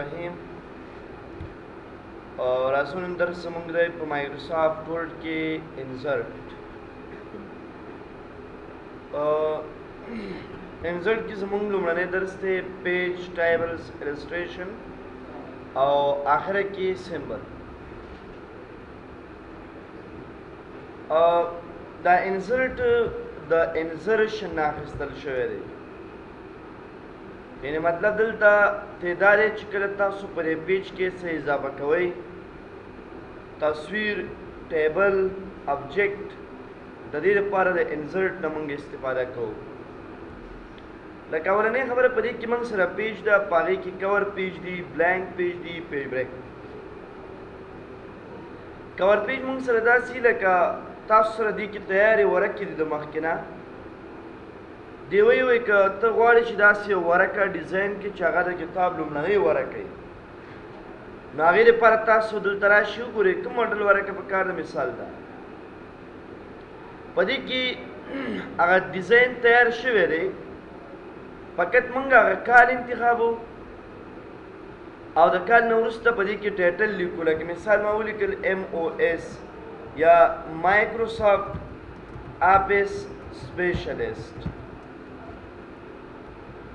الرحیم اور رسول درس زمونږ دی په مایکروسافټ ورډ کې انزرټ کې زمونږ لومړنی درس دی پیج ټایبلز السټریشن او آخره کې سمبل. دا انزرټ د انزرشن نه اخیستل شوی دی، یعنی مطلب دلته تعداد چې کله تاسو په دې پیج کې څه اضافه کوئ، تصویر، ټیبل، ابجیکټ، د دې لپاره د انزرټ نه موږ استفاده کوو. لکه اولنۍ خبره په دې کې موږ سره پیج ده، په هغې کې کور پیج دی، بلانک پیج دی، پیج بریک. کور پیج موږ سره داسې لکه تاسو سره دې کې تیارې ورقې دي د مخکې نه، دی وایي که ته غواړې چې داسې یو ورقه ډیزاین کړې چې هغه د کتاب لومړنۍ ورقه وي، نو هغې دپاره تاسو دلته راشئ وګورئ کوم موډل ورقه پکار ده. مثال ده په دې کې هغه ډیزاین تیار شوی دی، فقط موږ هغه کال انتخابو او د کال نه وروسته په دې کې ټایټل لیکو. لکه مثال ما ولیکل MOS یا مایکروسافټ آفیس سپیشلیسټ،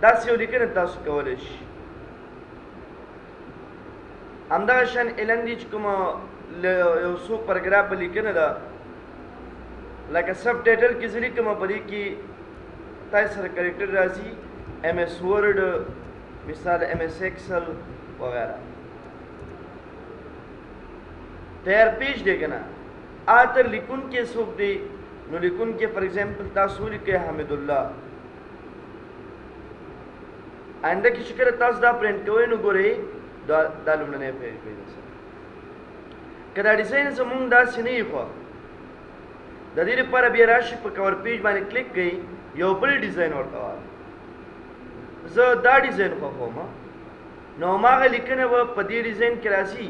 داسې یو لیکنه تاسو کولی شئ. همدغه شان ایلندي چې کومه یو څو پراګرافه لیکنه ده، لکه سب ټایټل کې زه لیکم، په دې کې تاسو سره کریکټر راځي MS ورډ، مثال MS ایکسل وغیرہ. تیار پیج دی که نه، آتر لیکون کې څوک دی، نو لیکون کې فار ایگزامپل تاسو ولیکئ حمید الله. آینده کې چې کله تاسو دا پرنټ کوئ نو ګورئ دا لومړنی پیج پیدا شي. که دا ډیزاین زمونږ داسې نه وي، خو د دې لپاره بیا راشئ په کور پیج باندې کلیک کړئ، یو بل ډیزاین ورته وایي. زه دا ډیزاین خوښوم، نو هماغه لیکنه به په دې ډیزاین کې راځي،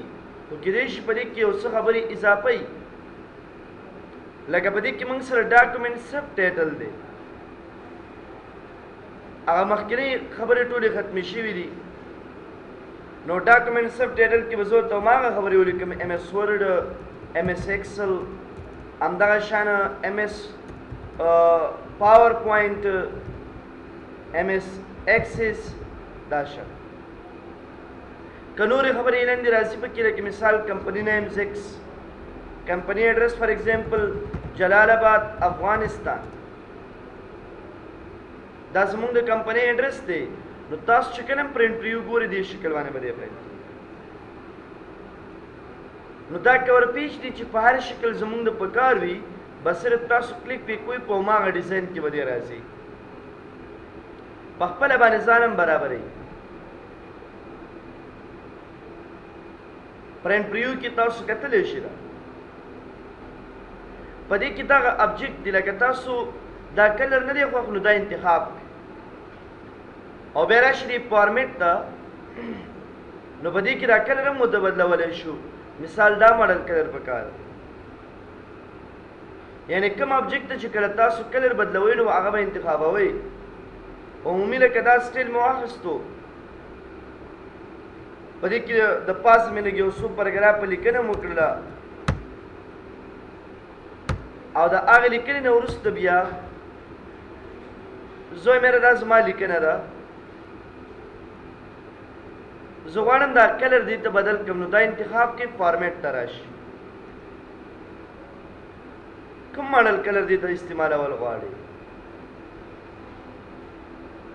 خو کیدای شي په دې کې یو څه خبرې اضافه وي. لکه په دې کې موږ سره ډاکومنټ سب ټایټل دی، هغه مخکینۍ خبرې ټولې ختمې شوي دي، نو ډاکومنټ سب ټایټل کې به زه ورته هماغه خبرې ولیکم، MS ورډ، MS ایکسل، همدغه شان MS پاور پوینټ، MS ایکسس، دا شان. که نورې خبرې لاندې راځي پکې، لکه مثال کمپنی نیم زیکس، کمپنی ایډرس فار ایگزامپل جلال آباد افغانستان، دا زمونږ د کمپنی ایډرس دی. نو تاسو چې کله پرنټ پریو ګورئ دې شکل باندې به دی پرنټ. نو دا کور پیج دی چې په هر شکل زمونږ د پکار وي، بس صرف تاسو کلیک پې کوئ، په هماغه ډیزاین کې به دی راځي، په خپله باندې ځان هم برابروي. پرنټ پریو کې تاسو کتلی شئ په دې کې دغه ابجیکټ دی، لکه تاسو دا کلر نه دی خوښ نو دا انتخاب او بیا راشئ دې فارمیټ ته، نو په دې کې دا کلر هم بدلولی شو. مثال دا ماډل کلر پکار، یعنی کوم ابجیکټ ته چې کله تاسو کلر بدلوئ نو هغه به انتخابوئ. عمومي لکه دا سټیل مو واخیستو، په دې کې د پاسه مې لږ یو څو پراګرافه لیکنه مو وکړله، او د هغې لیکنې نه وروسته بیا زوی مېره دا زما لیکنه ده، زه غواړم دا کلر دې ته بدل کړم، نو دا انتخاب کې فارمیټ ته راشي، کوم ماډل کلر دې ته استعمالول غواړئ،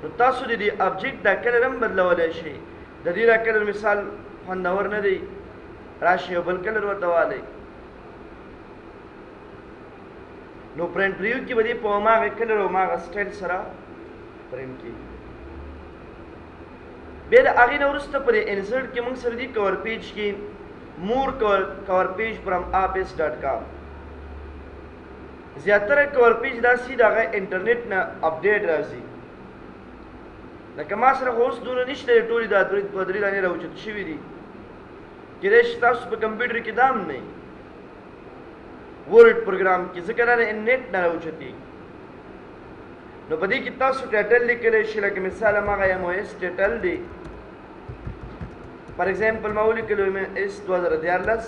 نو تاسو د دې ابجیکټ دا کلر هم بدلولی شئ. د دې دا کلر مثال خوندور نه دی، راشئ یو بل کلر ورته والئ، نو پرنټ پریو کې به دې په هماغه کلر او هماغه سټایل سره پرنټ کېږي. بیا د هغې نه وروسته په دې انسرټ کې موږ سره دي کور پیج کې مور کور پیج فرام office.com. زیاتره کور پیج داسې د هغه انټرنیټ نه اپډیټ راځي، لکه ما سره خو اوس دونه نشته دی، ټولې دا دوه درې دانې راوچت شوي دي، کیدای شي تاسو په کمپیوټر کې دا هم نه وي، ورډ پروګرام کې ځکه دا د انټرنیټ نه راوچتېږي. نو په دې کې تاسو ټایټل لیکلی شئ، لکه مثال هماغه MOS ټایټل دی، فار ایگزامپل ما ولیکلو MS 2014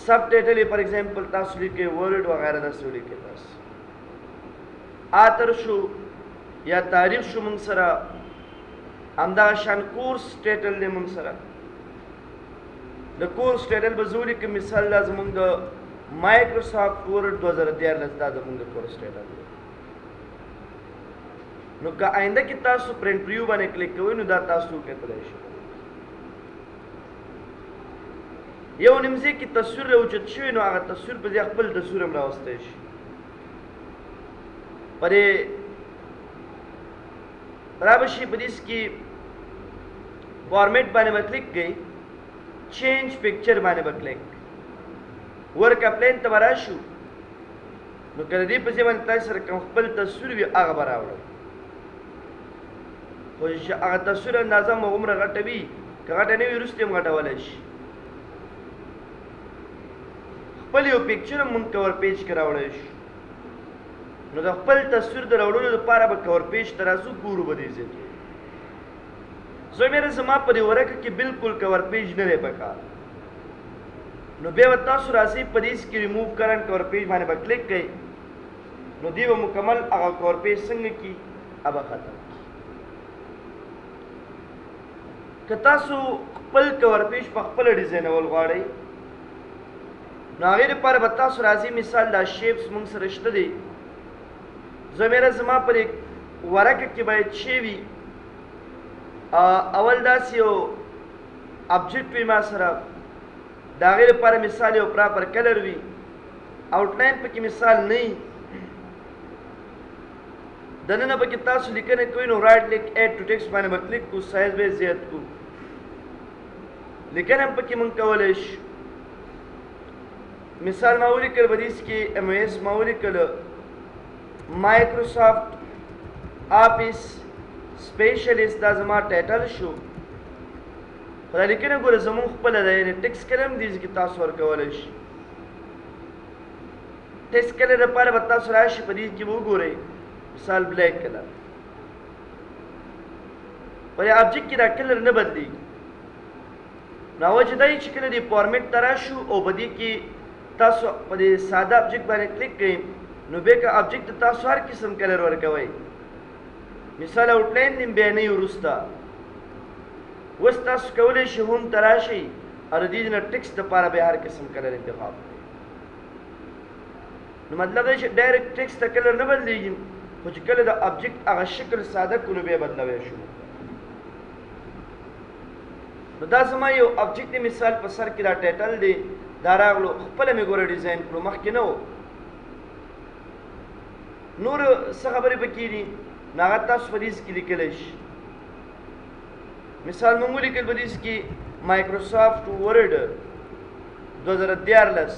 سب ټایټل فار ایگزامپل تاسو لیکئ ورډ وغیرہ داسې ولیکئ تاسو آتر شو یا تاریخ شو موږ سره همدغه شان کورس ټایټل دی موږ سره د کورس ټایټل به زه ولیکم مثال دا زموږ د مایکروسافټ ورډ 2014 دا زموږ د کورس ټایټل دی نو که آینده کې تاسو پرنټ پریو باندې کلیک کوئ نو دا تاسو وکتلی شئ یو نمځې کې تصویر راوچت شوی نو هغه تصویر په ځای خپل تصویر هم راوستی شي پرې برابر شي په دې کې فارمیټ باندې به کلیک کوئ چینج پکچر باندې به کلیک ورک اپلاین ته به راشو نو که د دې په ځای باندې تاسو سره کوم خپل تصویر وي هغه به راوړئ خو هغه تصویر اندازه مو عمره غټه وي که غټه نه وي وروسته هم غټولی شي خپل یو پکچر هم مونږ کور پیج کې راوړی شو نو د خپل تصویر د راوړلو لپاره به کور پیج ته راځو ګورو به دې ځای کې زه زما په دې ورقه کې بالکل کور پیج نه دی پکار نو بیا به تاسو راځئ په دې کې ریموو کرنټ کور پیج باندې به کلیک کوئ نو دې به مکمل هغه کور پیج څنګه کي هغه ختم که تاسو خپل کور پیج په خپله ډیزاینول غواړئ نو هغې دپاره به تاسو راځئ مثال دا شیپس موږ سره شته دی زما په دې ورقه کې باید شی وي اول داسې یو ابجیکټ وي ما سره د هغې لپاره مثال یو پراپر کلر وي آوټلاین پکې مثال نه وي دننه پکې تاسو لیکنه کوئ نو رایټ کلیک ایډ ټو ټیکسټ باندې به کلیک کړو سایز به زیات کړو لیکنه هم پکې موږ کولی شو مثال ما ولیکل په دې کې MS ما ولیکل مایکروسافټ آفیس سپیشلیسټ دا زما ټایټل شو خو دا لیکنه ګوره زموږ خپله ده یعنې ټیکسټ کلر هم دې کې تاسو ورکولی شي ټیکسټ کلر لپاره به تاسو راشئ په دې کې به وګورئ مثال بلیک کلر په دې ابجیکټ کې دا کلر نه بدلیږي نو وجه دا یې چې کله دې فارمیټ ته راشو او په دې کې تاسو په دې ساده ابجیکټ باندې کلیک کړئ نو بیا که ابجیکټ ته تاسو هر قسم کلر ورکوئ مثال آوټلاین دې بیا نه وي وروسته اوس تاسو کولی شئ هوم ته راشئ او د دې نه ټیکسټ دپاره بیا هر قسم کلر انتخاب کړئ نو مطلب دا چې ډایرکټ ټیکسټ ته کلر نه بدلیږي خو چې کله د ابجیکټ هغه شکل ساده کړو بیا بدلوی شو نو دا زما یو ابجیکټ دی مثال په سر کې دا ټایټل دی دا راغلو خپله مې ګوره ډیزاین کړو مخکې نه و نور څه خبرې پکې دي نو هغه تاسو په دې کې لیکلی شي مثال موږ ولیکل په دې کې مایکروسافټ ورډ 2014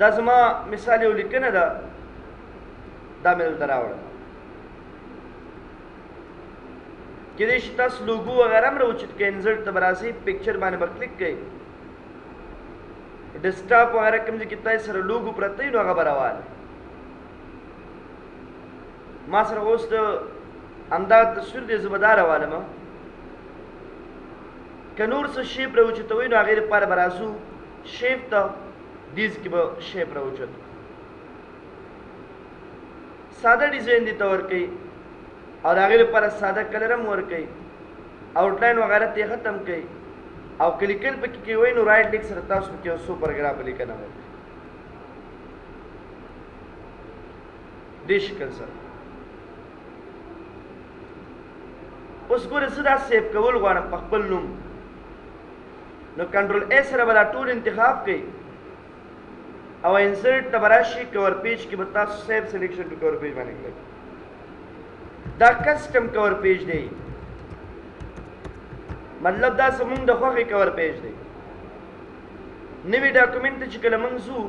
دا زما مثال یو لیکنه ده دا مې دلته راوړه کېدای شي تاسو لوګو وغیره هم راوچت کړئ انزرټ ته به راځئ پکچر باندې به کلیک کړئ ډیسکټاپ وغیره کوم ځای کې تاسو سره لوګو پرته وي نو هغه به راواله ما سره اوس د همدغه تصویر دی زه به دا راوالم که نور څه شیپ راوچتوئ نو هغې لپاره به راځو شیپ ته دیز کې به شیپ راوچت ساده ډیزاین دې ته ورکوئ او د هغې لپاره ساده کلر هم ورکوئ آوټلاین وغیره ته یې ختم کوئ او که لیکل پکې کوئ نو رایټ کلیک سره تاسو پکې یو څو پراګراف لیکنه ورکړئ دې شکل سره اوس ګوره زه دا سیف کول غواړم په خپل نوم نو کنټرول A سره به دا ټول انتخاب کوئ او انسرټ ته به راشئ کور پیج کې به تاسو سیف سلیکشن په کور پیج باندې کړئ دا کسټم کور پیج دی مطلب دا زموږ د خوښې کور پیج دی نوي ډاکومنټ ته چې کله موږ ځو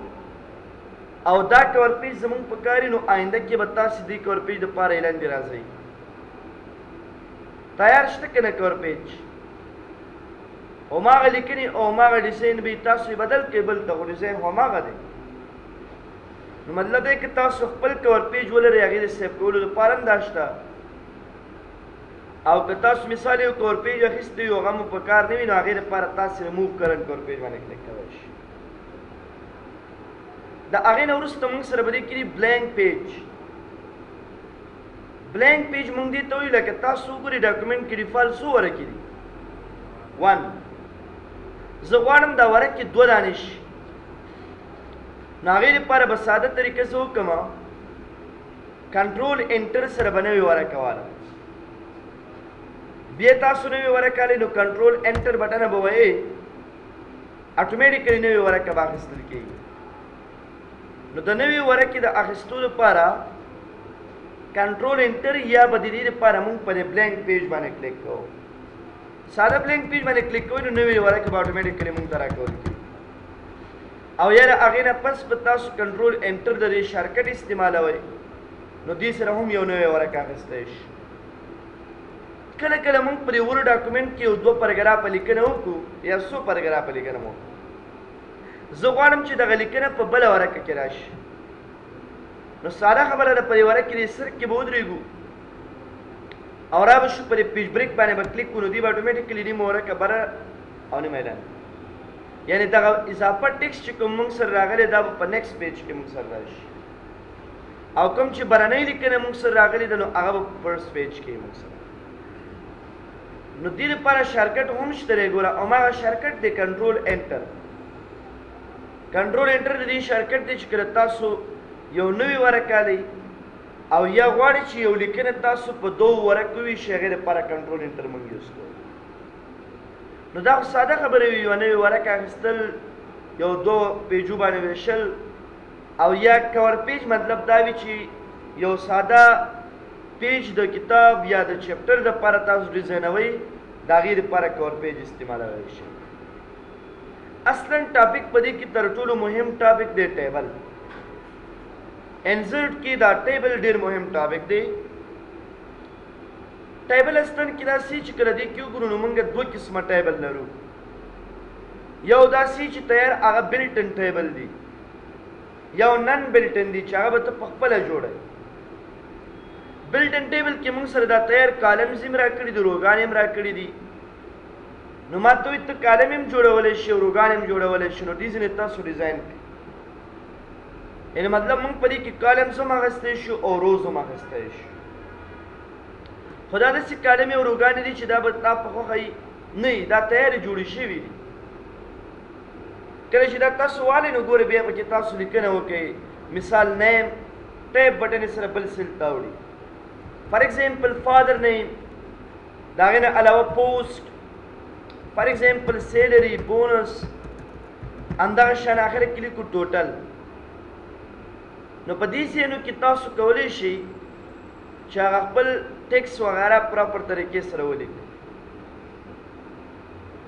او دا کور پیج زموږ په کار نو آینده کې به تاسو دې کور پیج دپاره اعلان دې راځئ تیار شته که نه کور پیج هماغه لیکنې او هماغه ډیزاین به تاسو یې بدل کړئ بل ته خو ډیزاین خو هماغه دی نو مطلب دی که تاسو خپل کور پیج ولرئ هغې د سیف کولو دپاره هم دا شته او که تاسو مثال یو کور پیج اخیستی یو هغه مو په کار نه وي نو هغې دپاره تاسې ریموو کرنټ کور پیج باندې کلیک کولی شي د هغې نه وروسته موږ سره به دې کې دي بلینک پیج بلینک پیج موږ دې ته وایو لکه تاسو وګورئ ډاکومنټ کې ډیفالټ څو ورقې دي 1 زه غواړم دا ورقې 2 دانې شي نو هغې دپاره به ساده طریقه زه وکړم کنټرول انټر سره به نوې ورقه والم بیا تاسو نوې ورقه والی نو کنټرول انټر بټنه به وایې اټومیټیکلی نوې ورقه به اخیستل کېږي نو د نوې ورقې د اخیستو لپاره کنټرول انټر یا به د دې لپاره موږ په دې بلینک پیج باندې کلیک کوو ساده بلینک پیج باندې کلیک کوئ نو نوې ورقه به اټومیټیکلی موږ ته راکول کېږي او یا د هغې نه پس به تاسو کنټرول انټر د دې شارکټ استعمالوئ نو دې سره هم یو نوې ورقه اخیستی شي کله کله موږ په دې ورډ ډاکومنټ کې یو 2 پاراګرافه لیکنه وکړو یا 100 پاراګرافه لیکنه مو زه غواړم چې دغه لیکنه په بله ورقه کې راشي نو ساده خبره ده په دې ورقه کې دې سر کې به ودرېږو او را به شو په دې پیج بریک باندې به کلیک کړو نو دې به اټومیټیکلي نیمه ورقه بره او نیمه اعلان یعنې دغه اضافه ټکسټ چې کوم موږ سره راغلی دا به په نیکسټ پیج کې موږ سره راشي او کوم چې برنۍ لیکنه موږ سره راغلی ده نو هغه به په فرسټ پیج کې موږ سره نو دې لپاره شارکټ هم شته دی ګوره هماغه شارکټ دی کنټرول انټر کنټرول انټر د دې شارکټ دی چې کله تاسو یو نوې ورقه والی او یا غواړئ چې یو لیکنه تاسو په 2 ورقو وویشئ هغې دپاره کنټرول انټر موږ یوز کوو نو دا خو ساده خبرې وي یوه نوې ورقه اخیستل یو 2 پیجو باندې ویشل او یا کور پیج مطلب دا وي چې یو ساده پیج د کتاب یا د چپټر دپاره تاسو ډیزاینوئ د هغې دپاره کور پیج استعمالولی شئ اصلا ټاپک په دې کې تر ټولو مهم ټاپک دی ټیبل انسرټ کې دا ټیبل ډېر مهم ټاپک دی ټیبل اصلا کې دا سی چې کله دې کې وګورو نو موږ 2 قسمه ټیبل لرو یو دا سی چې تیار هغه بلټن ټیبل دی یو نن بلټن دی چې هغه به ته پخپله جوړوي بلټن ټیبل کې موږ سره دا تیار کالمز هم راکړي دي روګان هم راکړي دي نو ما ته وایي ته کالم هم جوړولی شي او روګان هم جوړولی شي نو دې ځینې تاسو ډیزاین کړئ یعنې مطلب موږ په دې کې کالمز هم اخیستی شو او روز هم اخیستی شو خو دا داسې کالمې او روګانې دي چې دا به تا په خوښه نه وي دا تیارې جوړې شوي دي کله چې دا تاسو والئ نو ګورئ بیا پکې تاسو لیکنه وکئ مثال نیم ټیپ بټن سره بل سیل راوړي فار ایگزامپل فادر نیم د هغې نه علاوه پوسټ فار ایگزامپل سیلري بونس همدغه شان اخر کې لیکو ټوټل نو په دې ځایونو کې تاسو کولی شئ چې هغه خپل ټیکس وغیره پراپر طریقې سره ولیکئ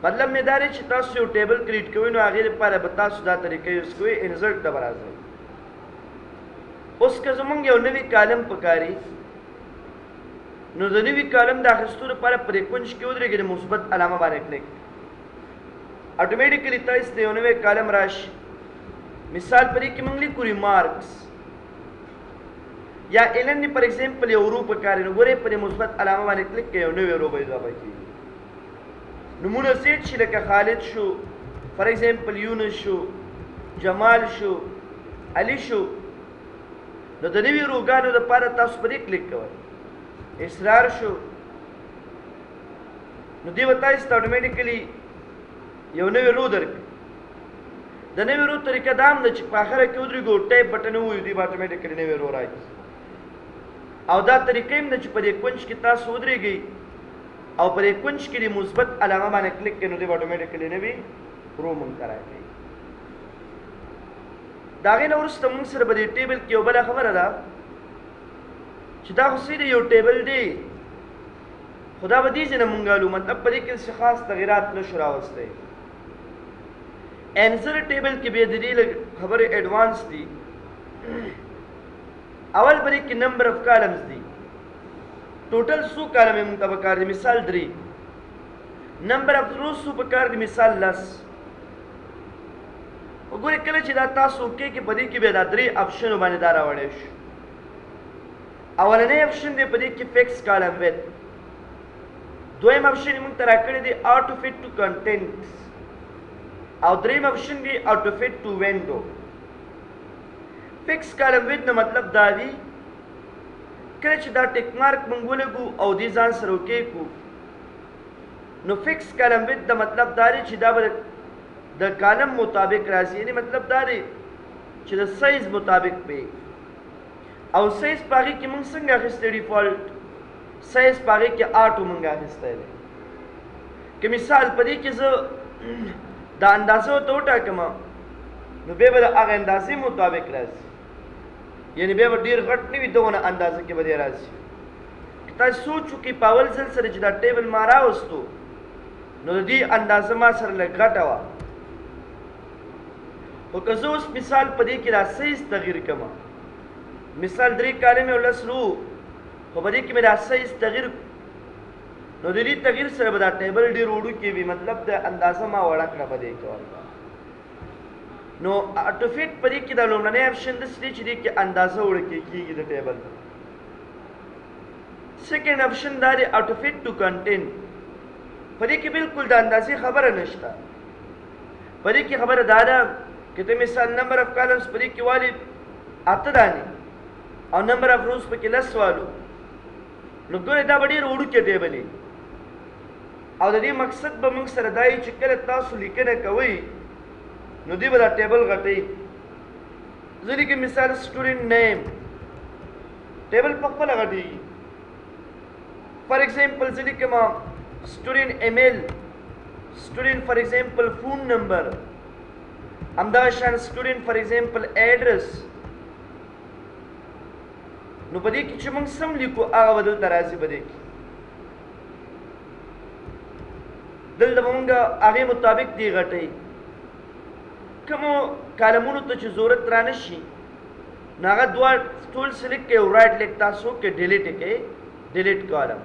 مطلب مې دا دی چې تاسو یو ټیبل کریټ کوئ نو هغې لپاره به تاسو دا طریقه یوز کوئ انزرټ ته به راځئ اوس که زموږ یو نوي کالم پکاري نو د نوي کالم د اخیستو لپاره په دې کونج کې ودرېږئ د مثبت علامه باندې کلیک اټومیټیکلي تاسو ته یو نوی کالم راشي مثال په دې کې موږ لیکو ریمارکس یا ایلن پر ایگزامپل یو رو پکاري نو ګورئ په دې مثبت علامه باندې کلیک کړئ یو نوی رو به اضافه کېږي نومونه زیات شي لکه خالد شو فار ایگزامپل یونس شو جمال شو علي شو نو د نوي روګانو دپاره تاسو په دې کلیک کوئ اسرار شو نو دې به تاسو ته اټومیټیکلي یو نوی رو درکړي د نوي رو طریقه دا هم ده چې په اخره کې ودرېږو ټایپ بټن ووایو دې به اټومیټیکلي نوی رو راځي او دا طریقه هم ده چې په دې کونج کې تاسو ودرېږئ او په دې کونج کې د مثبت علامه باندې کلیک کړئ نو دې به اټومیټیکلي نوي رو موږ ته راکوي د هغې نه وروسته موږ سره به دې ټیبل کې یو بله خبره ده چې دا خو صرف یو ټیبل دی خو دا به دې ځای نه موږ الو مطلب په دې کې څه خاص تغیرات نه شو راوستی انسر ټیبل کې بیا د دې لږ خبرې ایډوانس دي اول په دې کې نمبر اف کالمز دي ټوټل څو کالم یې موږ ته پکار دي مثال 3 نمبر اف روز څو پکار دي مثال 10 وګورئ کله چې دا تاسو اوکې کې په دې کې بیا دا 3 اپشنو باندې دا راوړی شو اولنی اپشن دی په دې کې فکس کالم ویت دویم آپشن موږ ته راکړی دی auto fit to content او دریم آپشن دی auto fit to window. فکس کالم وید نه مطلب دا دی کله چې دا ټیک مارک موږ ولګو او دې ځان سره اوکې کو نو فکس کالم وید د مطلب دا دی چې دا به د کالم مطابق راځي، یعنی مطلب دا دی چې د سایز مطابق وي. او سایز په هغې کې موږ څنګه اخیستی ډیفالټ سایز په هغې کې 8 موږ اخیستی دی. که مثال په دې کې زه دا اندازه ورته وټاکم نو بیا به د هغه اندازې مطابق راځي، یعنی بیا به ډېر غټ نه وي، دونه اندازه کې به دی راځي. که تاسو سوچ وکړئ په اول ځل سره چې دا ټیبل ما راوستو نو د دې اندازه ما سره لږ غټه وه، خو که زه اوس مثال په دې کې دا سایز تغییر کړم، مثال 3 کالم او 10 رو، خو په دې کې مې دا سایز تغییر نو د دې تغییر سره به دا ټیبل ډېر وړوکی وي، مطلب د اندازه ما وړه کړه په دې کې. نو auto fit په دې کې دا لومړنی آپشن داسې دی چې دې کې اندازه وړکې کېږي د ټیبل. سیکنډ آپشن دا دی auto fit to content. په دې کې بالکل د اندازې خبره نشته، په دې کې خبره دا ده که ته مثال نمبر آف کالمز په دې کې والي 8 دانې او نمبر آف روز په کې 10 والو نو ګورې دا به ډېر وړوکی ټیبل وي. او د دې مقصد به موږ سره دا وي چې کله تاسو لیکنه کوئ نو دی به دا ټیبل غټوي. زه لیکم مثال سټوډنټ نیم، ټیبل په خپله غټېږي. فار ایگزامپل زه لیکم سټوډنټ ایمیل، سټوډنټ فار ایگزامپل فون نمبر، همدغه شان سټوډنټ فار ایگزامپل ایډرس. نو په دې کې چې موږ سم لیکو هغه به دلته راځي. په دې کې دلته به موږ هغې مطابق دی غټوي. کومو کالمونو ته چې ضرورت را نه شي نو هغه دوه ټول سلیکټ کړئ او رایټ لیک تاسو کې ډیلیټ یې کړئ، ډیلیټ کالم.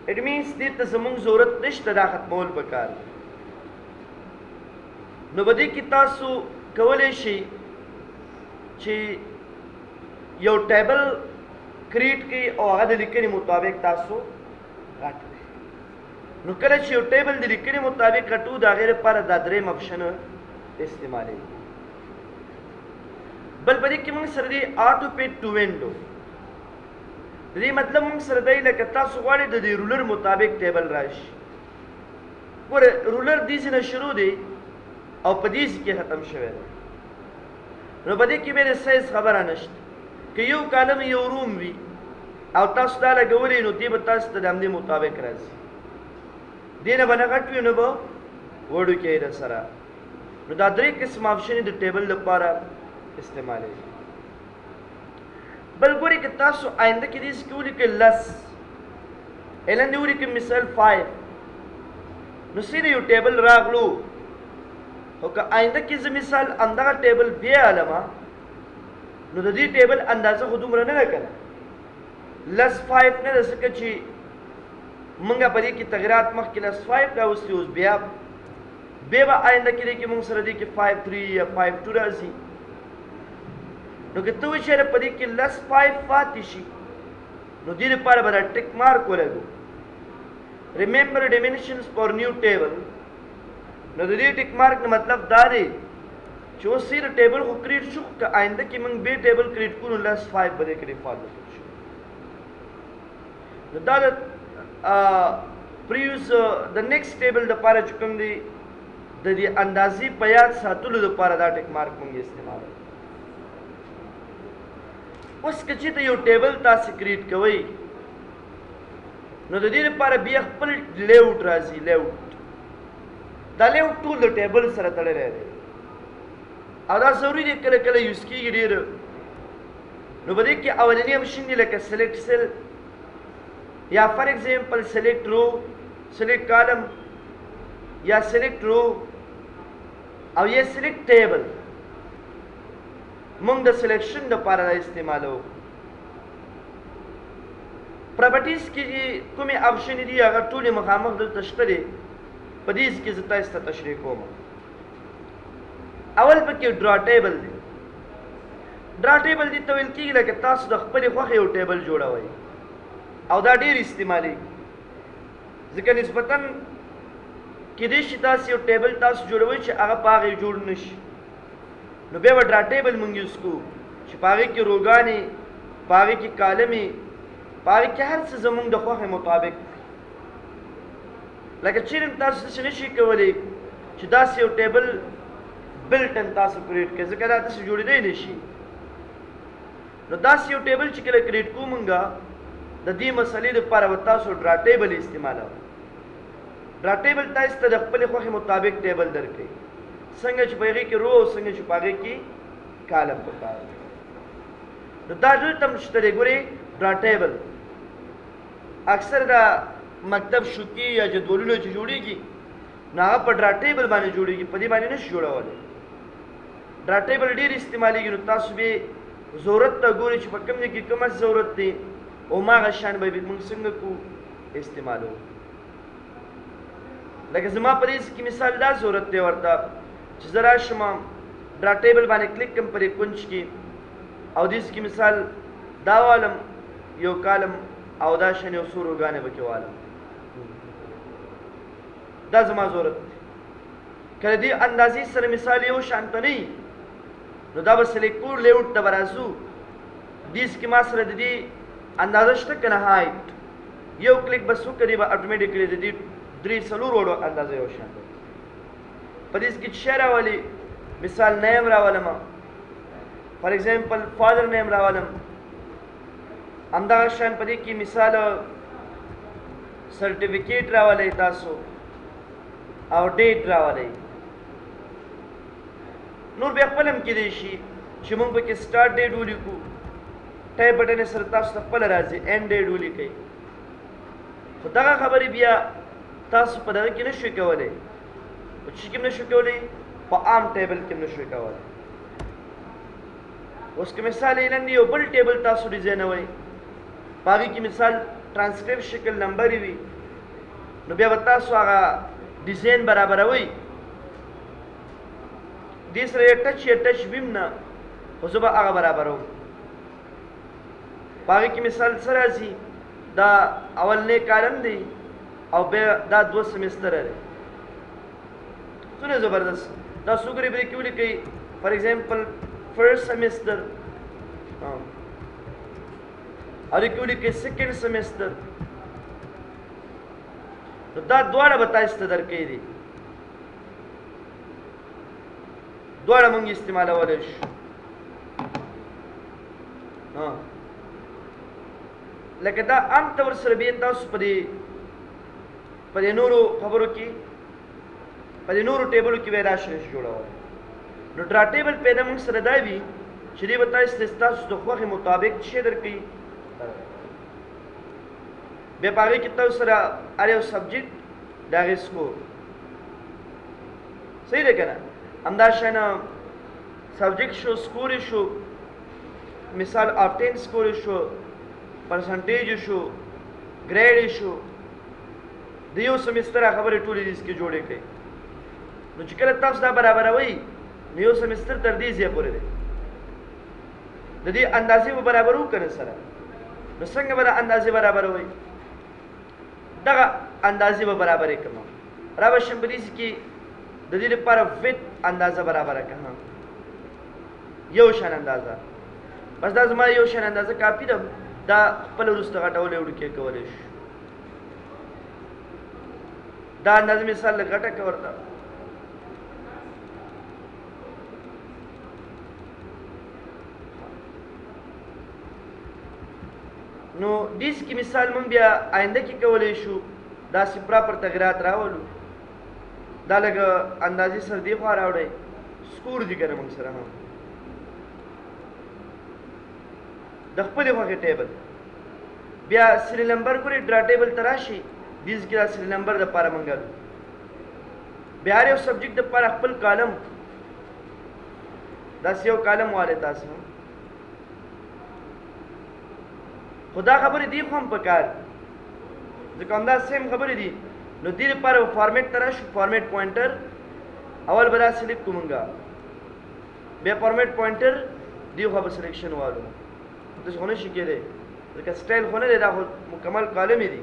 اټ مینس دې ته زموږ ضرورت نشته، دا ختمول پکار دی. نو په دې کې تاسو کولی شئ چې یو ټیبل کریټ کړئ او هغه د لیکنې مطابق تاسو غټ کړئ. نو کله چې یو ټیبل د لیکنې مطابق غټو د هغې لپاره دا دریم آپشن استعمالوي. بل په دې کې موږ سره دی auto fit to window. د دې مطلب موږ سره دی لکه تاسو غواړئ د دې رولر مطابق ټیبل راشي. ګوره رولر دې ځای نه شروع دی او په دې ځای کې ختم شوی دی. نو په دې کې بیا د سایز خبره نشته. که یو کالم یو روم وي او تاسو دا لګولی نو دې به تاسو ته د همدې مطابق راځي، دې نه به نه غټ وي نو به وړوکی یې درسره. نو دا 3 قسم آپشن د ټیبل لپاره استعمالوي. بل ګورئ که تاسو آینده کې داسې کې ولیکئ 10 لاندې ولیکئ مثال 5 نو سیده یو ټیبل راغلو. خو که آینده کې زه مثال همدغه ټیبل بیا علمه نو د دې ټیبل اندازه خو دومره نه ده که نه 5 نه ده، ځکه چې موږ په دې کې تغیرات مخکې 5 راوستي، اوس بیا به آینده کې دی کې موږ سره دی کې 5-3 یا 5-2 راځي. نو که ته وایې چېرې په دې کې 5 پاتې شي نو دې لپاره به دا ټیک مارک ولګو. ریممبر ډیمنشنز فار نیو ټیبل. نو د دې ټیک مارک نه مطلب دا دی چې اوس یې ټیبل خو کریټ شو، که آینده کې موږ بیا ټیبل کریټ کړو نو 5 به دې کې ډیفالټ شو. نو دا د پریوس د نیکسټ ټیبل دپاره چې کوم دی د دې اندازې په یاد ساتلو دپاره دا ټیک مارک موږ استعمالوو. اوس که چېرته یو ټیبل تاسې کریټ کوئ نو د دې لپاره بیا خپل لیوټ راځي. لیوټ دا لیوټ ټول د ټیبل سره تړلی دی او دا ضروري دی کله کله یوز کېږي ډېر. نو په دې کې اولنی آپشن دی لکه سلیکټ سیل یا فار ایگزامپل سلیکٹ رو، سلیکٹ کالم یا سلیکٹ رو او یا سلیکٹ ټیبل. موږ د سلیکشن دپاره دا استعمالوو. پراپرټیز کې کومې آپشن دي هغه ټولې مخامخ دلته شته دي، په دې کې زه تاسو ته تشریح کوم. اول پکې ډرا ټیبل دی. ډرا ټیبل دې ته ویل کېږي لکه تاسو د خپلې خوښې یو ټیبل جوړوئ او دا ډېر استعمالېږي. ځکه نسبتاً کېدای شي تاسو یو ټیبل تاسو جوړوئ چې هغه په هغې جوړ نه شي، نو بیا به ډرا ټیبل مونږ یوز کوو چې په هغې کې روګانې، په هغې کې کالمې، په هغې کې هر څه زمونږ د خوښې مطابق وي. لکه چیرې تاسو داسې نه شئ کولی چې داسې یو ټیبل بلټن تاسو کریټ کړئ، ځکه دا داسې جوړېدی نه شي. نو داسې یو ټیبل چې کله کریټ کوو مونږ د دې مسلې دپاره به تاسو ډرا ټیبل استعمالوئ. ډرا ټیبل تاسو ته د خپلې خوښې مطابق ټیبل درکوي، څنګه چې په هغې کې رو او څنګه چې په هغې کې کالم پکار دی. نو دا دلته هم شته دی. ګورې ډرا ټیبل اکثر دا مکتب شوکي یا جدولونه چې جوړېږي نو هغه په ډرا ټیبل باندې جوړېږي، په دې باندې نه شي جوړولی. ډرا ټیبل ډېر استعمالېږي، نو تاسو به ضرورت ته ګورئ چې په کوم ځای کې کوم ضرورت دی او هماغه شان به موږ څنګه کوو استعمالوو. لکه زما په دې کې مثال دا ضرورت دی ورته چې زه راشم ډرا ټیبل باندې کلیک کړم پرې کونج کې او دې کې مثال دا والم یو کالم او دا شان یو څو روګانې به کې والم، دا زما ضرورت دی. که د دې اندازې سره مثال یو شان ته نه وي نو دا به سلیکټ کور لیوټ ته به راځو، دې کې ما سره د دې اندازه شته که نه هایټ، یو کلیک بس وکړي به اټومیټیکلی د دې درې څلور وړو اندازه یو شان ده. په دې کې چې راولي مثال نیم راولم، فار ایگزامپل فادر نیم راولم، همدغه شان په دې کې مثال سرټیفیکیټ راولئ تاسو او ډیټ راولئ. نور بیا خپل هم کېدای شي چې موږ پکې سټارټ ډیټ ولیکو، ټایپ بټن یې سره تاسو ته خپله راځي اینډ ډیټ ولیکئ. خو دغه خبرې بیا تاسو په دغه کې نه شئ کولی، په چې کې هم نه شئ کولی، په عام ټیبل کې هم نه شئ کولی. اوس که مثال اعلان یو بل ټیبل تاسو ډیزاینوئ، په هغې کې مثال ټرانسکریپټ شکل نمبرې وي، نو بیا به تاسو هغه ډیزاین برابروئ. دې سره یې ټچ یا ټچ ویم نه، خو زه به هغه برابروم. په هغې کې مثال څه راځي، دا اولنی کالم دی او بیا دا 2 سمیستره دی. څونه زبردست دا څو ګرې برې کې ولیکئ، فار ایگزامپل فرسٹ سمیستر او دې کې ولیکئ سیکنډ سمیستر. نو دا دواړه به تاسو ته درکوي دي، دواړه مونږ استعمالولی شو. لکه دا عام طور سره بیا تاسو په دې نورو خبرو کې په دې نورو ټیبلو کې به یې راشئ جوړولی. نو ډرا ټیبل پیدا مونږ سره دا وي چې دې به تاسو ته ستاسو د خوښې مطابق شی درکوي. بیا په هغې کې تاسو سره هر یو سبجیکټ د هغې سکور صحیح دی که نه، همدا شان سبجیکټ شو، سکور یې شو، مثال آبټین سکور یې شو، پرسنټیج یې شو، ګریډ یې شو، د یو سمیستر خبرې ټولې دې کې جوړې کړئ. نو چې کله تاسو دا برابروئ نو یو سمیستر تر دې ځایه پورې دی، د دې اندازې به برابرو که نه سره. نو څنګه به دا اندازې برابروئ، دغه اندازې به برابرې کړم. را به شم په دې کې د دې لپاره ویت اندازه برابره کړم، یو شان اندازه، بس دا زما یو شان اندازه کافي ده، دا خپل وروسته غټولی وړوکی کولی شو. دا اندازه مثال لږ غټه کړه ورته، نو دیس کې مثال مونږ بیا آینده کې کولی شو داسې پراپر تغیرات راولو. دا لږ اندازې سره دې خوا راوړئ، سکور دي که نه مونږ سره هم د خپلې خوښې ټیبل. بیا سریل نمبر ګورئ، ډرا ټیبل ته راشئ، دیس کې دا سریل نمبر دپاره مونږ بیا هر یو سبجیکټ دپاره خپل کالم، داسې یو کالم والئ تاسو هم. خو دا خبرې دې خو هم پکار ځکه همدا سیم خبرې دي. نو دې لپاره به فارمیټ ته راشو، فارمیټ پوینټر اول به دا سلیکټ کړو مونږ، بیا فارمیټ پوینټر دې خوا به سلیکشن والو. داسې خو نه شي کېدی ځکه سټایل خو نه دی، دا خو مکمل کالم یې دي.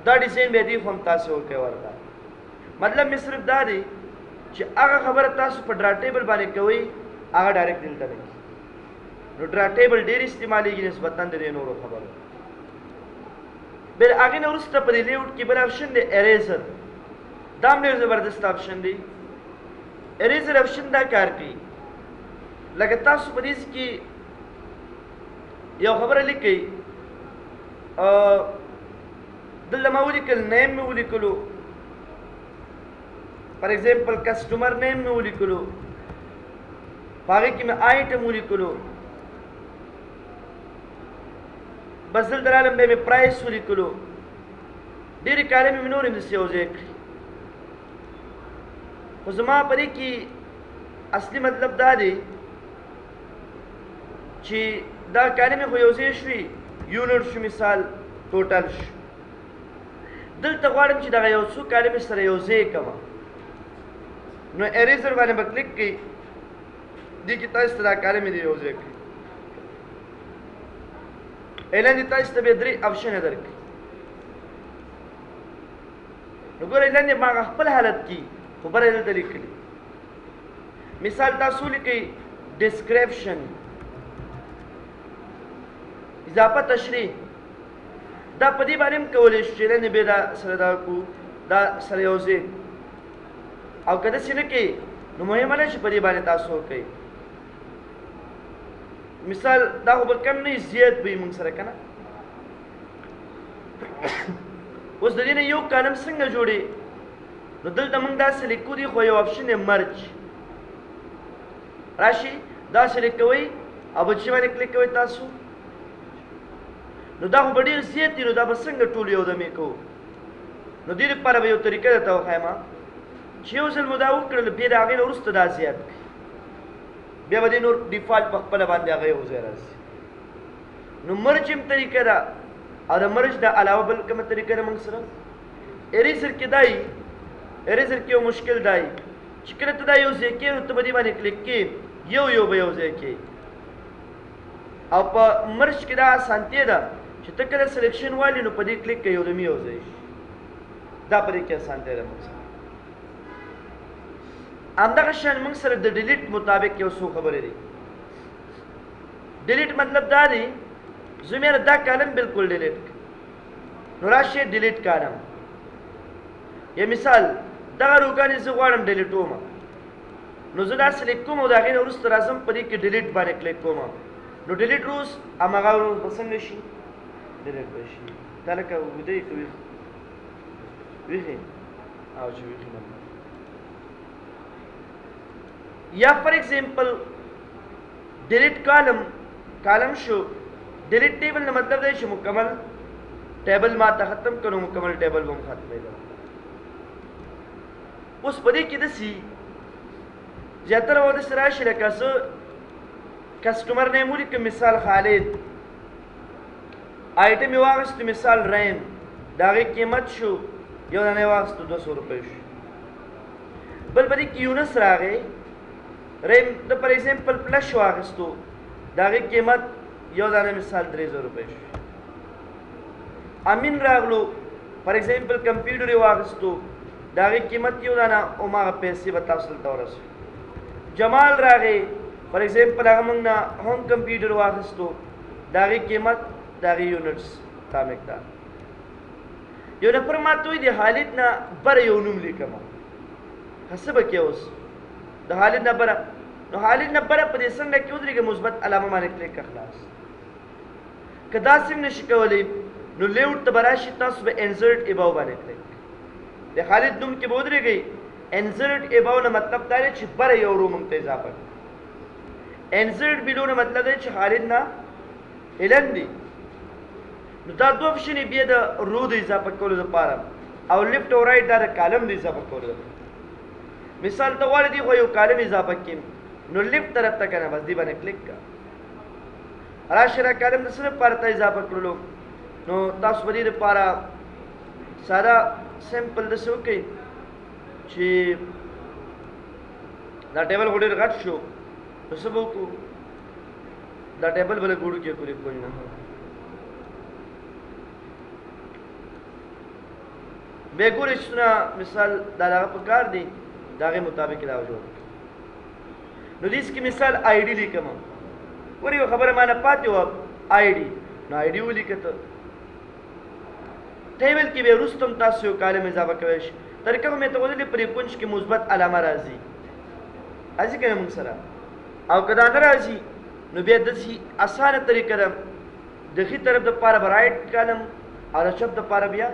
دا ډیزاین به دی خو هم تاسو وکړئ ورته مطلب مې صرف دا دی چې هغه خبره تاسو په ډرا ټیبل باندې کوئ هغه ډایرکټ دلته نه کېږي نو ډرا ټیبل ډېر استعمالیږي نسبتا د دې نورو خبرو بل هغې نه وروسته په دې لیوټ کې بل آپشن دی اریزر دا هم ډېر زبردست آپشن دی اریزر آپشن دا کار کوي لکه تاسو په دې کې یو خبره لیکئ دلته ما ولیکل نیم مې ولیکلو فار ایگزامپل کسټمر نیم مې ولیکلو په هغې کې مې آیټم ولیکلو بس دلته رالم بیا مې پرایس ولیکلو ډېرې کالمې مې نورې همداسې یو ځای کړي خو زما په دې کې اصلي مطلب دا دی چې دا کالمې خو یو ځای شوي یونټ شو مثال ټوټل شو دلته غواړم چې دغه یو څو کالمې سره یو ځای کړم نو اریزر باندې به کلیک کړئ دې کې تاسو ته دا کالمې دې یو ځای کړئ اعلان دې تاسو ته به درې آپشنې درکړي نو ګورئ اعلان دې ما خپل حالت کې خو بره دلته لیکلي مثال تاسو لیکئ ډسکرپشن اضافه تشریح دا په دې باندې هم کولی شو چې اعلان دې بیا دا سره دا کړو دا سره یو ځای او که داسې نه کوي نو مهمه نه چې په دې باندې تاسو وکړئ مثال دا خو به کم نه زیات به وي موږ سره که نه اوس د دې نه یو کالم څنګه جوړې نو دلته موږ داسې لیکو دي خو یو آپشن دی مرج راشي داسې لیکوئ او بل شي باندې کلیک کوئ تاسو نو دا خو به ډېر زیات دي نو دا به څنګه ټول یو دمې کوو نو دې لپاره به یو طریقه درته وښایم چې یو ځل مو دا وکړل بیا د هغې نه وروسته دا زیات کړئ بیا به دې نور ډیفالټ په خپله باندې هغه یو ځای راځي نو مرج هم طریقه ده او د مرج نه علاوه بل کومه طریقه ده موږ سره اریزر کې دا اریزر کې یو مشکل دا چې کله ته دا یو ځای کړې نو ته به دې باندې کلیک کړې یو به یو ځای کړې او په مرج کې دا اسانتیا ده چې ته کله سلیکشن والي نو په دې کلیک کوې یو دمې یو ځای شي دا په دې کې اسانتیا ده موږ سره همدغه شان موږ سره د ډیلیټ مطابق یو څو خبرې دي ډیلیټ مطلب دا دی زه مې دا کالم بالکل ډیلیټ نو راشي ډیلیټ کالم یا مثال دغه روګانې زه غواړم ډیلیټ وم نو زه دا سلیکټ کوم او د هغې نه وروسته راځم په دې کې ډیلیټ باندې کلیک کوم نو ډیلیټ روز هماغه روز به څنګه شي ډیلیټ به شي دا لکه ویده یې که ویښې او چې ویښې نه یا فار ایگزامپل ډیلیټ کالم شو ډیلیټ ټیبل نه مطلب دی چې مکمل ټیبل ما ته ختم کړو مکمل ټیبل به هم ختمېده اوس په دې کې داسې زیاتره به داسې راشي لکه زه کسټمر نیم ولیکم مثال خالد آیټم یې واخیستو مثال رین د هغې قیمت شو یو دانه یې واخیستو 200 روپۍ شو بل په دې کې یونس راغی ریم د پر ایگزامپل پلس واخیستو د هغې قیمت یو دانه مثال 300 روپۍ شو امین راغلو پر ایگزامپل کمپیوټر یې واخیستو د هغې قیمت یو دانه هماغه پیسې به تاسو دلته ورسوي جمال راغی پر ایگزامپل هغه موږ نه هوم کمپیوټر واخیستو د هغې قیمت د هغې یونټس دا مقدار یو نفر ماته وایي د حالد نه بره یو نوم لیکمه څه به کې اوس د حالد نه بره نو حالد نه بره په دې څنګه کې ودرېږي مثبت علامه باندې کلیک کړه خلاص که داسې هم نشي کولی نو لیوټ ته به راشي تاسو به انزرټ اباو باندې کلیک د خالد نوم کې به ودرېږئ انزرټ اباو نه مطلب دا دی چې بره یو رو موږ ته اضافه کړي انزرټ بلو نه مطلب دی چې خالد نه هلن دی نو دا دوه آپشنې بیا د رو د اضافه کولو دپاره او لیفټ او رایټ دا د کالم د اضافه کولو دپاره مثال ته غواړې دي خو یو کالم اضافه کړم نو لیفټ طرف ته که نه بس دې باندې کلیک کړه راشي را کالم د څه لپاره ته اضافه کړلو نو تاسو به دې دپاره ساده سمپل داسې وکړئ چې دا ټیبل خو ډېر غټ شو نو څه به وکړو دا ټیبل به لږ وړوکی کړو کوی نه به ګورې چې څونه مثال دا دغه په کار دی د هغې مطابق دا جوړ نو دې کې مثال آی ډي لیکم ګورې یو خبره ما نه پاتې وه آی ډي نو آی ډي ولیکه ته ټیبل کې به وروسته هم تاسو یو کالم اضافه کوی شئ طریقه خو مې ته ویلې پرې کونج کې مثبت علامه راځي راځي که نه موږ سره او که دا نه راځي نو بیا داسې اسانه طریقه ده د ښي طرف دپاره به رایټ کالم او د چپ دپاره بیا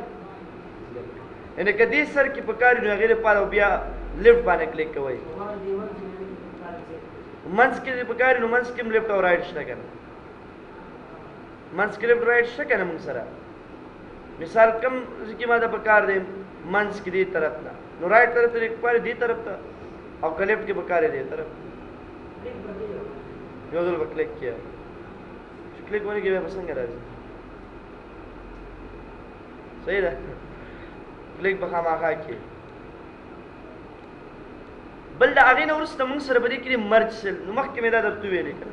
یعنې که دې سر کې پکار وي نو هغې دپاره بیا لیفټ باندې کلیک کوئ منځ کې دې پکار وي نو منځ کې هم لیفټ او رایټ شته که نه منځ کې لیفټ رایټ شته که نه موږ سره مثال کم کې ما ته پکار دی منځ کې دې طرف ته نو رایټ طرف ته پکار دې طرف ته او که لیفټ کې پکار دې طرف یو ځل به کلیک کیا چې کلیک ونه کړې بیا به څنګه راځي صحیح ده کلیک به خامخا کړي بل د هغې نه وروسته موږ سره به دې کړي مرج سیل نو مخکې مې دا درته ویلې که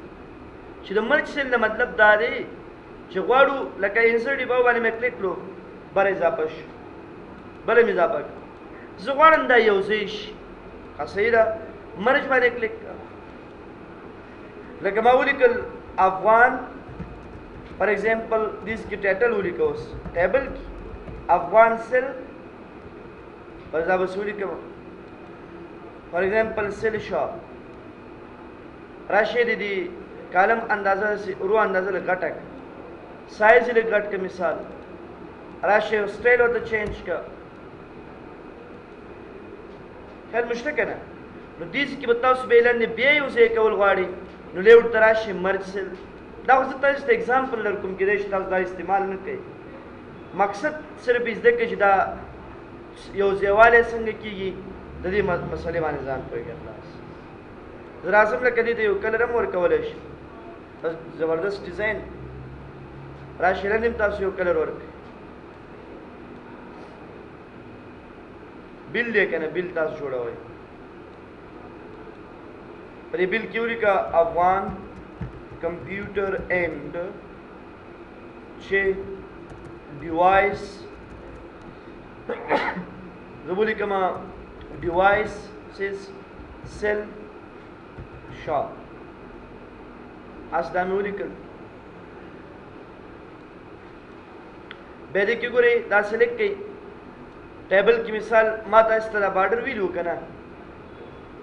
چې د مرج سیل نه مطلب دا دی چې غواړو لکه انسرټ یې باندې مې کلیک کړو بل اضافه شو بله مې اضافه کړه زه غواړم دا یو ځای شي ښه صحیح ده مرج باندې کلیک کړه لکه ما ولیکل افغان فار ایگزامپل دیس کې ټایټل ولیکه اوس ټیبل کې افغان سیل بس دا بس ولیکم فار ایگزامپل سیل شاپ راشي د دې کالم اندازه رو اندازه لږ غټه کړه سایز یې لږ غټ کړه مثال راشي سټایل ورته چینج کړه خیال مشته که نه نو دې کې به تاسو بیا لاندې بیا یو ځای کول غواړئ نو لیوټ ته راشي مرج سیل دا خو زه تاسو ته اګزامپل درکوم کېدای شي تاسو دا استعمال نه کوئ مقصد صرف یې زده کړئ چې دا یو ځایوالی څنګه کېږي د دې مسلې باندې ځان پوهېږه خلاص زه راځم لکه دې ته یو کلر هم ورکولی شي زبردست ډیزاین راشي لاندې هم تاسو یو کلر ورکړئ بل دی که نه بل تاسو جوړوئ پر دې بل کې ولیکه افغان کمپیوټر اینڈ چې ډیوایس زه به لیکم ډیوایسز سیل شاپ اس دا مې ولیکل بیا دې کې ګورئ دا سلیکټ کړئ ټیبل کې مثال ما تاسو ته دا بارډر ویلو که نه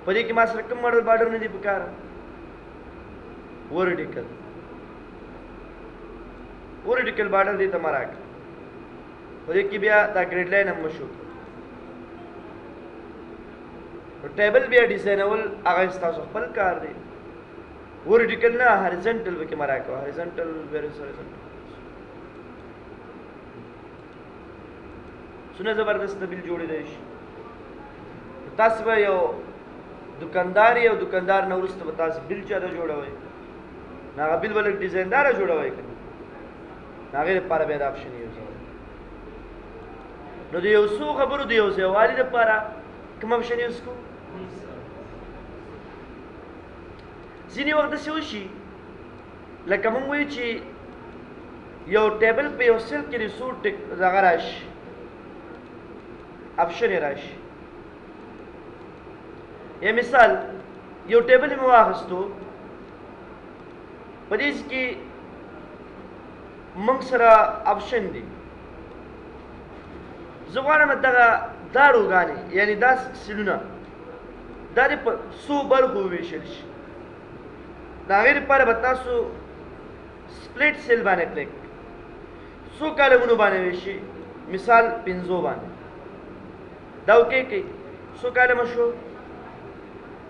په دې کې ما سره کوم ماډل بارډر نه دی پکار ورټیکل بارډر دې ته ما راکړه په دې کې بیا دا ګریډ لاین هم مشو ټیبل بیا ډیزاینول هغه ستاسو خپل کار دی ورټیکل نه هریزنټل به کې ما راکړه هریزنټل ویرز هریزنټل څونه زبردست بل جوړېدی شي تاسو به یو دکاندار یو دکاندار نه وروسته به تاسو بل چاته جوړوئ نو هغه بل به لږ ډیزاینداره جوړوئ که نه هغې دپاره بیا دا آپشن یوزوئ نو د یو څو خبرو د یو ځایوالي دپاره کوم آپشن یوز کړو ځینې وخت داسې وشي لکه موږ وایو چې یو ټیبل په یو سیل کې د څو دغه راشي آپشن یې راشي یا مثال یو ټیبل مې واخیستو په دې کې موږ سره آپشن دي زه غواړم دغه دا روګانې یعنې دا سیلونه دا دې په څو برخو وویشل شي د هغې دپاره به تاسو سپلیټ سیل باندې کلیک څو کالمونو باندې ویشي مثال 500 باندې دا اوکې کوي څو کالمه شو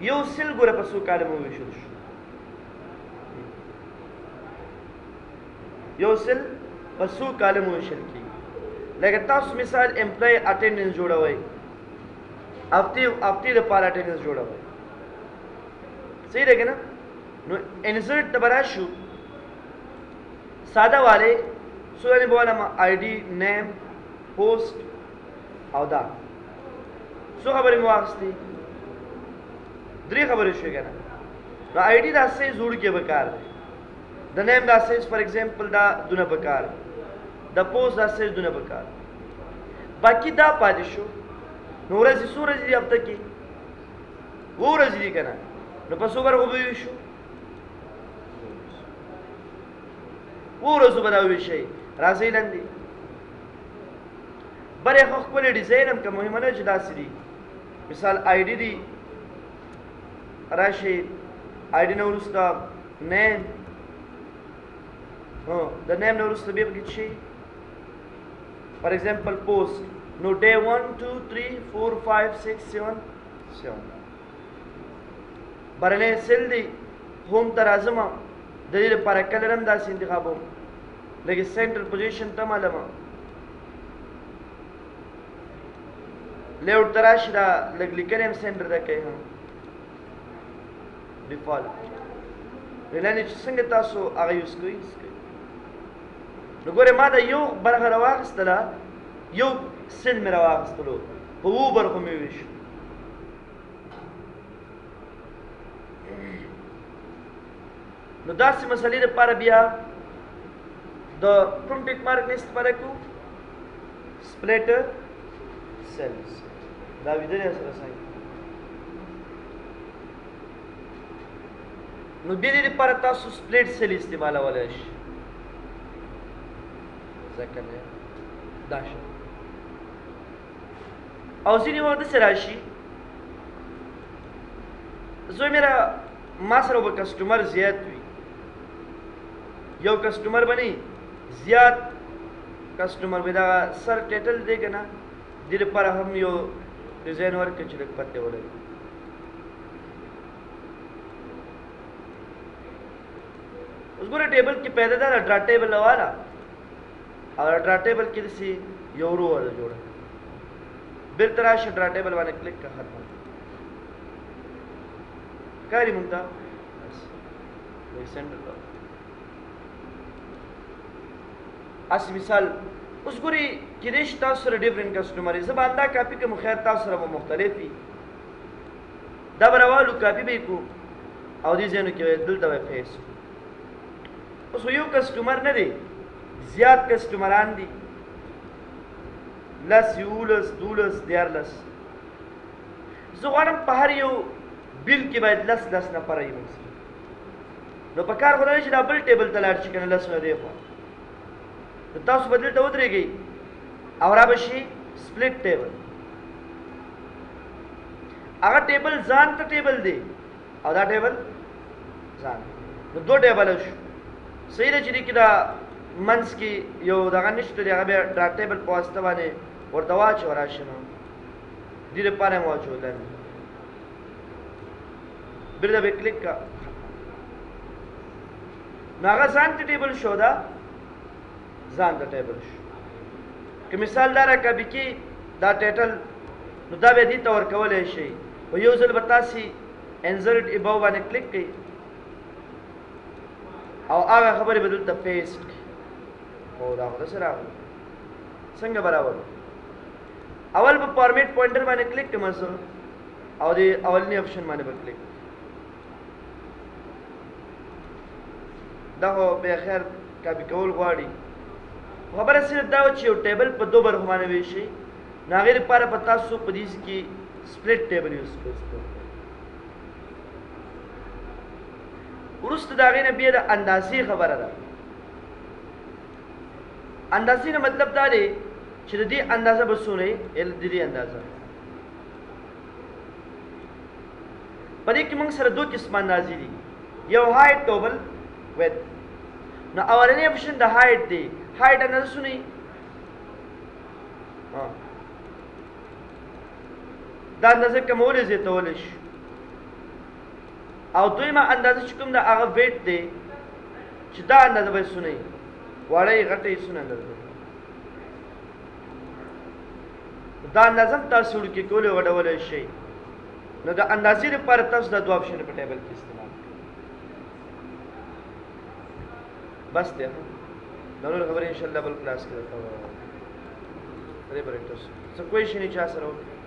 یو سیل ګوره په څو کالمو ویشل شو یو سیل په څو کالمو ویشل کېږي لکه تاسو مثال امپلای اټینډنس جوړوئ هفتې لپاره اټینډنس جوړوئ صحیح ده که نه نو انسرټ ته به راشو ساده والی څو یعنې به وایم آی ډي نیم پوسټ او دا څو خبرې مې واخیستې 3 خبرې شوې که نه نو آی ډي دا سایز وړوکی به کار دی د نیم دا سایز فار ایگزامپل دا دونه به کار د پوسټ دا سایز دونه به کار باقي دا پاتې شو نو ورځې څو ورځې دي هفته کې 2 ورځې دي که نه نو په څو برخو به وویشو 2 ورځو به دا وویشئ راځئ لاندې بر یې خو ښکلی ډیزاین هم که مهمه نه چې داسې دي مثال آی ډي دي راشئ آی ډي نه وروسته نیم د نیم نه وروسته بیا پکې څه شي فار ایگزامپل پوسټ نو ډے 1 2 3 4 5 6 7 برنی سیل دی ہوم ته راځم د دې لپاره کلر هم داسې انتخابوم لکه سینټر پوزیشن ته معلومه لیاوټ ته راشي دا لږ لیکنې هم سینټر ته کوي هم ډیفالټ لاندې چې څنګه تاسو هغه یوز کوئ نو ګوره ما دا یو برخه راواخیستله یو سیل مې راواخیستلو په 2 برخو مې وویشو نو داسې مسلې لپاره بیا د کوم ټیک مارک نه استفاده کوو سپلیټ سیلز دا ویډیو سره سای نو بیا دې لپاره تاسو سپلیټ سیل استعمالولی شئ ځکه نه دا شی او ځینې وخت داسې راشي زوی میرا ما سره به کسټمر زیات وي یو کسټمر به نه زیات کسټمر به دغه سر ټیټل دی که نه دې لپاره هم یو ډیزاین ورکړه چې لږ پتې ولري اوس ګوره ټیبل کې پیدا ده ډرا ټیبل والا او ډرا ټیبل کې داسې یو رو والا جوړه بیرته راشه ډرا ټیبل باندې کلیک کړه ختمه کاری مونږ ته سینټر ته اسی مثال اوس ګوري کېدای شي تاسو سره ډیفرنٹ کسټمر یې زه به همدا کاپي کوم خیر تاسو سره به مختلف وي دا به راوالو کاپي به یې کړو او دې ځایونو کې دلته به فیس اوس یو کسټمر نه دی زیات کسټمران دي 10 11 12 14 زه غواړم په هر یو بیل کې باید 10 نفره وي نو په کار خو دا چې دا بل ټیبل ته لاړ شي که نه 10 نه دی خوا نو تاسو به دلته ودرېږئ او را به شي سپلیټ ټیبل هغه ټیبل ځان ته ټیبل دی او دا ټیبل ځان نو 2 ټیبله شو صحیح ده چې دې کې دا منځ کې یو دغه نشته دی هغه بیا ډرا ټیبل په واسطه باندې ورته واچوه راشي نو دې لپاره یې واچوه لاندې بیرته به کلیک کړه نو هغه ځان ته ټیبل شو دا ځان ته ټیبل شو که مثال دا راکاپي کې دا ټایټل نو دا بیا دې ته ورکولی شئ په یو ځل به تاسې انزرټ ابو باندې کلیک کړئ او هغه خبرې به دلته پیسټ کړئ او دا خو داسې راغله څنګه به راولو اول به فارمیټ پوینټر باندې کلیک کړم زه او د اولني اپشن باندې به کلیک دا خو بیا خیر کاپي کول غواړي خبره صرف دا و چې یو ټیبل په 2 برخو باندې ویشئ نو هغې لپاره به تاسو په دې کې سپلیټ ټیبل یوز کړئ وروسته د هغې نه بیا د اندازې خبره ده اندازې نه مطلب دا دی چې د دې اندازه به څونه وي د دې اندازه په دې کې موږ سره 2 قسمه اندازې دي یو هایټ او بل ویډ نو اولنی اپشن د هایټ دی هایټ اندازه څونه وي دا اندازه کمولی زیاتولی شي او دویمه اندازه چې کوم د هغه ویټ دی چې دا اندازه به یې څونه وي واړه یې غټه یې څونه اندازه دا اندازه هم تاسو وړوکې کولی غټولی شئ نو د اندازې لپاره تاسو دا 2 اپشنې په ټیبل کې استعمال کړئ بس دی دا نور خبرې انشاءالله بل کلاس کې درته ووایم څه کویشن یې چا سره وکړي